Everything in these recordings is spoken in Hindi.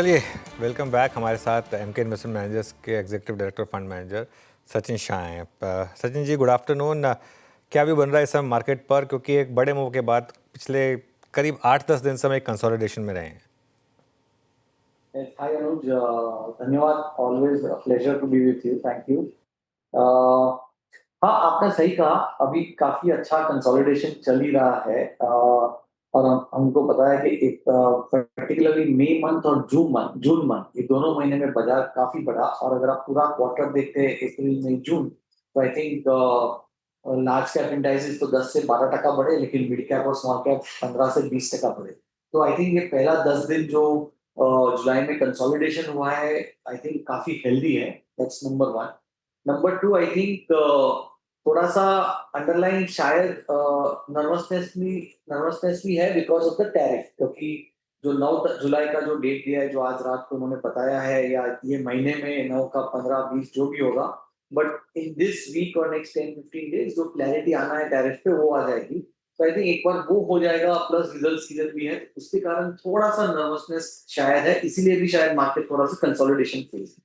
चलिए, वेलकम बैक। हमारे साथ एमके इन्वेस्टमेंट मैनेजर्स के executive director fund manager Sachin Shah हैं। Sachin ji, good afternoon. क्या भी बन रहा है इस समय मार्केट पर, क्योंकि एक बड़े मूव के बाद पिछले करीब 8-10 दिन से हम एक कंसोलिडेशन में रहे हैं। हाय अनुज, धन्यवाद। Always pleasure to be with you, thank you. हाँ, आपने सही कहा, अभी काफी अच्छा कंसोलिडेशन चल ही रहा है। और हमको पता है कि एक पर्टिकुलरली मई मंथ और जून मंथ ये दोनों महीने में बाजार काफी बढ़ा। और अगर आप पूरा क्वार्टर देखते हैं अप्रैल मई जून, तो I think large cap indices तो 10 से 12% बढ़े, लेकिन मिड कैप और स्मॉल कैप 15 से 20% बढ़े। तो आई थिंक ये पहला 10 दिन जो जुलाई में कंसोलिडेशन हुआ है, आई थिंक काफी हेल्दी है। That's number one. Number two, I think थोड़ा सा अंडरलाइन शायद नर्वसनेस भी है बिकॉज ऑफ द टैरिफ, क्योंकि जो 9 जुलाई का जो डेट दिया है, जो आज रात को उन्होंने बताया है, या ये महीने में 9 का 15-20 जो भी होगा, बट इन दिस वीक और नेक्स्ट 10-15 डेज जो क्लैरिटी आना है टैरिफ पे, वो आ जाएगी। तो आई थिंक एक बार वो हो जाएगा, प्लस रिजल्ट सीजन भी है, तो उसके कारण थोड़ा सा नर्वसनेस शायद है, इसीलिए भी शायद मार्केट थोड़ा सा कंसोलिडेशन फेज है।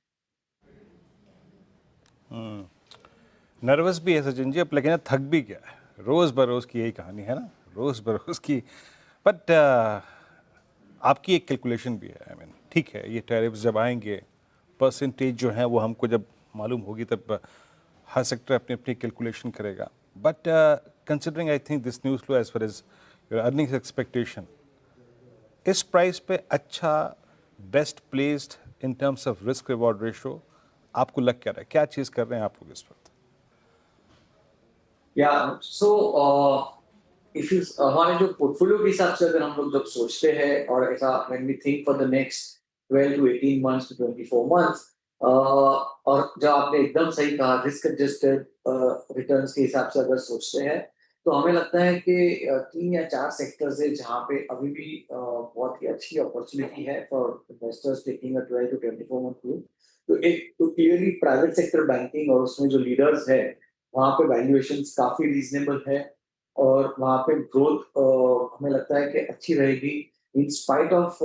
नर्वस भी है सचिन जी, अब लेकिन थक भी क्या है, रोज़ बरोज़ की यही कहानी है ना, रोज़ बरोज़ की। बट आपकी एक कैलकुलेशन भी है। आई मीन ठीक है, ये टैरिफ्स जब आएंगे, परसेंटेज जो है वो हमको जब मालूम होगी, तब हर सेक्टर अपनी अपनी कैलकुलेशन करेगा। But considering I think this news flow as far as your earnings expectation, इस प्राइस पे अच्छा, best placed in terms of risk reward ratio आपको लग क्या रहा है, क्या चीज़ कर रहे हैं आप लोग इस वक्त? या सो इफ यू हमारे जो पोर्टफोलियो के हिसाब से अगर हम लोग जब सोचते हैं, और ऐसा when we think for the next 12 to 18 months to 24 months, और जब आपने एकदम सही कहा, रिस्क एडजस्टेड रिटर्न्स के हिसाब से अगर सोचते हैं, तो हमें लगता है कि 3 या 4 सेक्टर्स है जहाँ पे अभी भी बहुत ही अच्छी अपॉर्चुनिटी है for investors taking a 12 to 24 month view. तो एक तो क्लियरली प्राइवेट सेक्टर बैंकिंग, और उसमें जो लीडर्स है वहाँ पे वैल्यूएशंस काफी रीजनेबल है, और वहाँ पे ग्रोथ हमें लगता है कि अच्छी रहेगी in spite of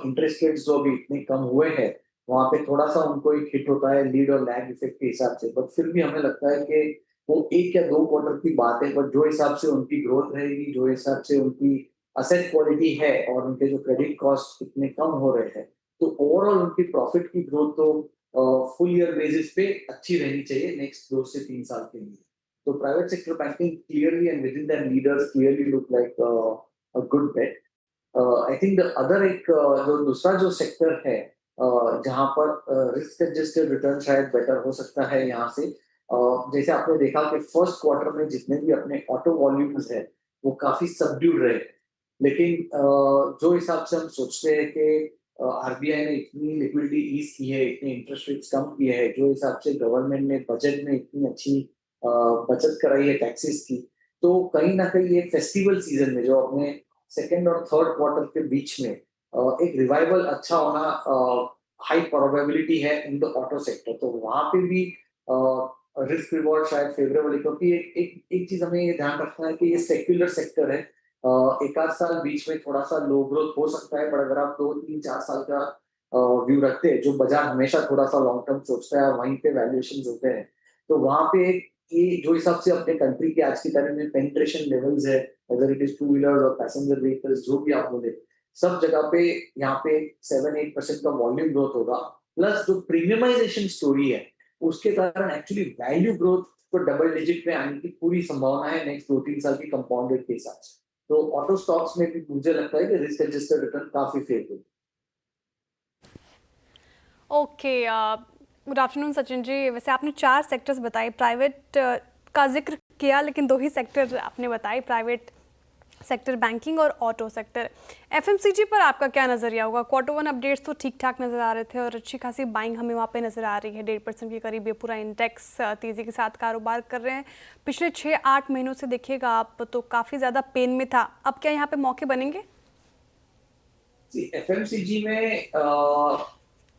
interest rates जो अभी इतने कम हुए हैं। वहाँ पे थोड़ा सा उनको एक हिट होता है लीड और लैग इफेक्ट के हिसाब से, बट फिर भी हमें लगता है कि वो 1 या 2 क्वार्टर की बात है, बट जो हिसाब से उनकी ग्रोथ रहेगी, जो हिसाब से उनकी असेट क्वालिटी है, और उनके जो क्रेडिट कॉस्ट इतने कम हो रहे हैं, तो ओवरऑल उनकी प्रॉफिट की ग्रोथ तो फुल ईयर बेसिस पे अच्छी रहनी चाहिए नेक्स्ट 2 से 3 साल के लिए। तो private sector banking clearly and within that leaders clearly look like a good bet. I think the other एक जो दूसरा जो सेक्टर है, जहां पर रिस्क एडजस्टेड रिटर्न शायद बेटर हो सकता है यहाँ से। जैसे आपने देखा कि फर्स्ट क्वार्टर में जितने भी अपने ऑटो वॉल्यूम्स है, वो काफी सबड्यूड रहे, लेकिन जो हिसाब से हम सोचते हैं कि आरबीआई ने इतनी लिक्विडिटी ईज की है, इतने इंटरेस्ट रेट्स कम किए हैं, जो हिसाब से गवर्नमेंट ने बजट में इतनी अच्छी बचत कराई है टैक्सेस की, तो कहीं ना कहीं ये फेस्टिवल सीजन में जो अपने सेकेंड और थर्ड क्वार्टर के बीच में एक रिवाइवल अच्छा होना हाई प्रोबेबिलिटी है इन द ऑटो सेक्टर। तो वहां पे भी रिस्क रिवॉर्ड शायद फेवरेबल है, क्योंकि एक चीज हमें ये ध्यान रखना है कि ये सेक्युलर सेक्टर है। एक आध साल बीच में थोड़ा सा लो ग्रोथ हो सकता है, पर अगर आप 2-3-4 साल का व्यू रखते हैं, जो बाजार हमेशा थोड़ा सा लॉन्ग टर्म सोचता है, और वहीं पे वैल्यूएशन होते हैं, तो वहां पे ये जो हिसाब से अपने कंट्री के आज की तारीख में पेनिट्रेशन लेवल्स है, अगर इट इज टू व्हीलर और पैसेंजर व्हीकल्स जो भी आप बोले, सब जगह पे यहाँ पे 7-8% का वॉल्यूम ग्रोथ होगा, प्लस जो प्रीमियमाइजेशन स्टोरी है, उसके कारण एक्चुअली वैल्यू ग्रोथ को डबल डिजिट में आने की पूरी संभावना है नेक्स्ट 2-3 साल की कंपाउंडेड के हिसाब से। तो ऑटो स्टॉक्स में भी मुझे लगता है कि रिस्क एडजस्टेड रिटर्न काफी favourable. Okay, good afternoon Sachin ji. वैसे आपने 4 सेक्टर्स बताए, प्राइवेट का जिक्र किया, लेकिन 2 ही सेक्टर आपने बताए, प्राइवेट सेक्टर बैंकिंग और ऑटो सेक्टर। एफएमसीजी पर आपका क्या नज़रिया होगा? क्वार्टर 1 अपडेट्स तो ठीक ठाक नज़र आ रहे थे और अच्छी खासी बाइंग हमें वहाँ पे नज़र आ रही है, 1.5% के करीब ये पूरा इंडेक्स तेज़ी के साथ कारोबार कर रहे हैं। पिछले 6-8 महीनों से देखिएगा आप तो काफ़ी ज़्यादा पेन में था, अब क्या यहाँ पे मौके बनेंगे? एफएमसीजी में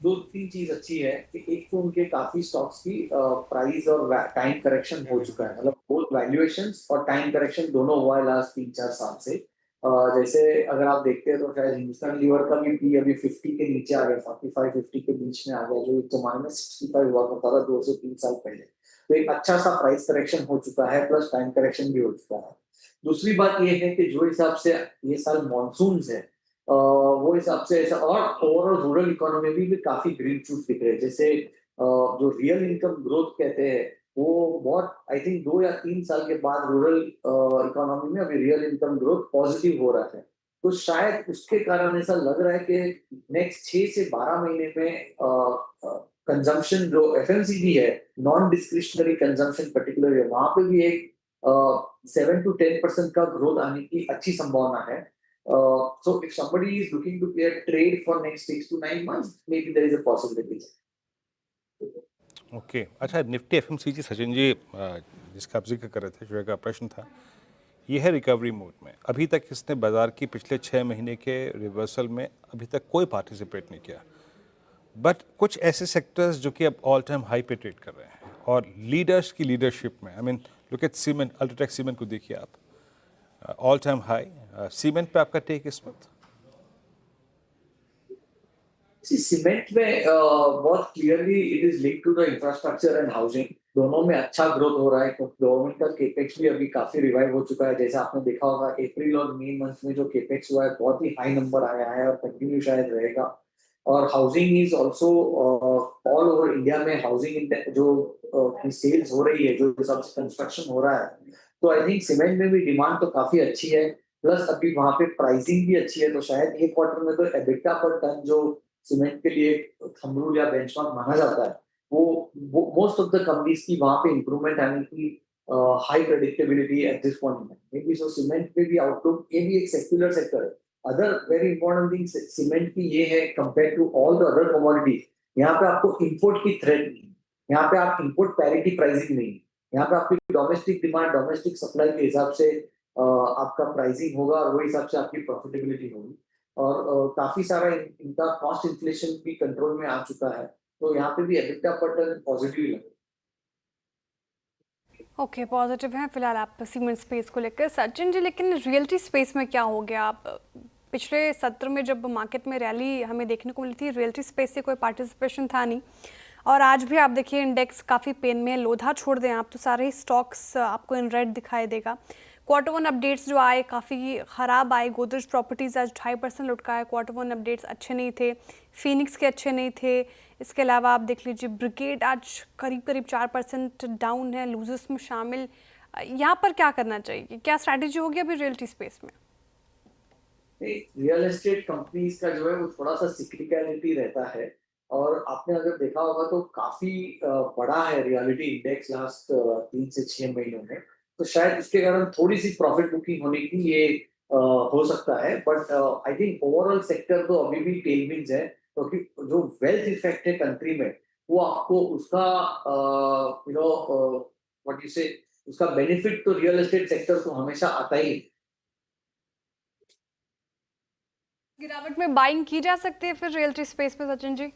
2-3 चीज अच्छी है कि एक तो उनके काफी स्टॉक्स की प्राइस और टाइम करेक्शन हो चुका है, मतलब बोथ वैल्यूएशंस और टाइम करेक्शन दोनों हुआ है लास्ट 3-4 साल से। जैसे अगर आप देखते हैं तो शायद हिंदुस्तान लीवर का भी पी अभी 50 के नीचे आ गया, 45-50 के बीच में आ गया, जो एक जमाने में 65 हुआ करता था 2 से 3 साल पहले। तो एक अच्छा सा प्राइस करेक्शन हो चुका है, प्लस टाइम करेक्शन भी हो चुका है। दूसरी बात ये है कि जो हिसाब से ये साल मानसून है, वो हिसाब से ऐसा, और ओवरऑल रूरल इकोनॉमी भी काफी ग्रीन शूट्स दिख रहे हैं। जैसे जो रियल इनकम ग्रोथ कहते हैं, वो बहुत, आई थिंक 2 या 3 साल के बाद रूरल इकोनॉमी में अभी रियल इनकम ग्रोथ पॉजिटिव हो रहा है। तो शायद उसके कारण ऐसा लग रहा है कि नेक्स्ट 6 से 12 महीने में कंजम्पशन जो एफएमसीजी है, नॉन डिस्क्रिशनरी कंजम्पशन पर्टिकुलर है, वहां पे भी एक 7 to 10% का ग्रोथ आने की अच्छी संभावना है। So if somebody is looking to play a trade for next 6 to 9 months, maybe there is a possibility. Okay अच्छा, निफ्टी एफएमसीजी सचिन जी जिसका आप जिक्र कर रहे थे, जो का प्रश्न था, ये है रिकवरी मोड में। अभी तक इसने बाजार की पिछले 6 महीने के रिवर्सल में अभी तक कोई पार्टिसिपेट नहीं किया, बट कुछ ऐसे सेक्टर्स जो कि अब ऑल टाइम हाई पे ट्रेड कर रहे हैं, और लीडर्स की लीडरशिप में, I mean look at cement, UltraTech cement को देखिए आप, ऑल टाइम हाई। सीमेंट पे आपका टेक इस वक्त? See, सीमेंट में बहुत clearly it is link to the infrastructure and housing, दोनों में अच्छा ग्रोथ हो रहा है। गवर्नमेंट का केपेक्स भी अभी काफी रिवाइव हो चुका है। जैसे आपने देखा होगा अप्रैल और मई मंथ में जो केपेक्स हुआ है, बहुत ही हाई नंबर आया है और कंटिन्यू शायद रहेगा। और housing is also all over India में हाउसिंग जो की सेल्स हो रही है, जो सब कंस्ट्रक्शन हो रहा है, तो आई थिंक सीमेंट में भी डिमांड तो काफी अच्छी है। प्लस अभी वहां पे प्राइसिंग भी अच्छी है, तो शायद एक क्वार्टर में तो एबिटा पर टन जो सीमेंट के लिए थंब रूल या बेंचमार्क माना जाता है, वो मोस्ट ऑफ द कंपनीज की वहां पे इंप्रूवमेंट आने की high predictability at this point में। मे बी सो सीमेंट में भी आउटलुक, ये भी एक सेक्युलर सेक्टर है। Other very important thing cement की ये है, compare to all the other commodities, यहाँ पे आपको इंपोर्ट की थ्रेट नहीं है, यहाँ पे आप इंपोर्ट पैरिटी प्राइसिंग नहीं है, यहाँ पे आपकी डोमेस्टिक डिमांड, डोमेस्टिक सप्लाई के हिसाब से आपका प्राइसिंग होगा, और वही हिसाब से आपकी प्रॉफिटेबिलिटी होगी। और काफी सारा इनका कॉस्ट इन्फ्लेशन भी कंट्रोल में आ चुका है, तो यहाँ पे भी एबिटा पर टन पॉजिटिव लगे। ओके, पॉजिटिव हैं फिलहाल आप सीमेंट स्पेस को लेकर। सचिन जी, लेकिन रियल्टी स्पेस में क्या हो गया? आप पिछले सत्र में जब मार्केट में रैली हमें देखने को मिली थी, रियल्टी स्पेस से कोई पार्टिसिपेशन था नहीं, और आज भी आप देखिए इंडेक्स काफ़ी पेन में है। लोधा छोड़ दें आप तो सारे ही स्टॉक्स आपको इन रेड दिखाई देगा। क्वार्टर वन अपडेट्स जो आए काफ़ी ख़राब आए। गोदरेज प्रॉपर्टीज़ आज 2.5% लुटका है। क्वार्टर वन अपडेट्स अच्छे नहीं थे, फिनिक्स के अच्छे नहीं थे। इसके अलावा आप देख लीजिए ब्रिगेड आज करीब करीब 4% डाउन है, लूजर्स में शामिल। यहाँ पर क्या करना चाहिए? क्या स्ट्रैटेजी होगी अभी रियल्टी स्पेस में? रियल एस्टेट कंपनीज का जो है वो थोड़ा सा सिक्लिकलिटी रहता है, और आपने अगर देखा होगा तो काफी बड़ा है रियलिटी इंडेक्स लास्ट 3 से 6 महीनों में। तो शायद इसके कारण थोड़ी सी प्रॉफिट बुकिंग होने की ये हो सकता है, but I think overall sector तो अभी भी टेलविंड्स है, क्योंकि जो वेल्थ इफेक्ट है कंट्री में, वो आपको उसका यू नो व्हाट यू से उसका बेनिफिट तो रियल एस्टेट सेक्टर को हमेशा आता ही है। गिरावट में बाइंग की जा सकती है फिर रियल्टी स्पेस पे सचिन जी?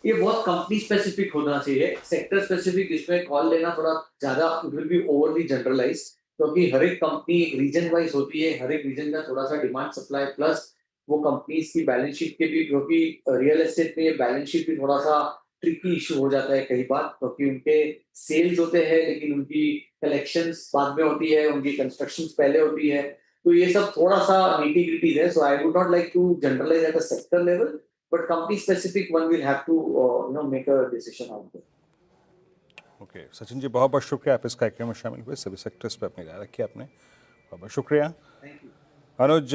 ये बहुत कंपनी स्पेसिफिक होना चाहिए, सेक्टर स्पेसिफिक इसमें कॉल लेना थोड़ा ज्यादा, it will be overly generalize, क्योंकि हर एक कंपनी रीजन वाइज होती है, हर एक रीजन का थोड़ा सा डिमांड सप्लाई, प्लस वो कंपनीज की बैलेंस शीट के भी, क्योंकि रियल एस्टेट में ये बैलेंस शीट भी थोड़ा सा ट्रिकी इशू हो जाता है कई बार, क्योंकि उनके सेल्स होते हैं लेकिन उनकी कलेक्शंस बाद में होती है, उनकी कंस्ट्रक्शन पहले होती है, तो ये सब थोड़ा सा नीटी ग्रिटीज है। So I would not like to generalise at a sector level, but company specific one will have to make a decision out there. Okay Sachin ji, बहुत बहुत शुक्रिया आप इस कार्यक्रम में शामिल हुए, सभी सेक्टर्स पे अपनी राय रखी आपने, बहुत बहुत शुक्रिया। Thank you. अनुज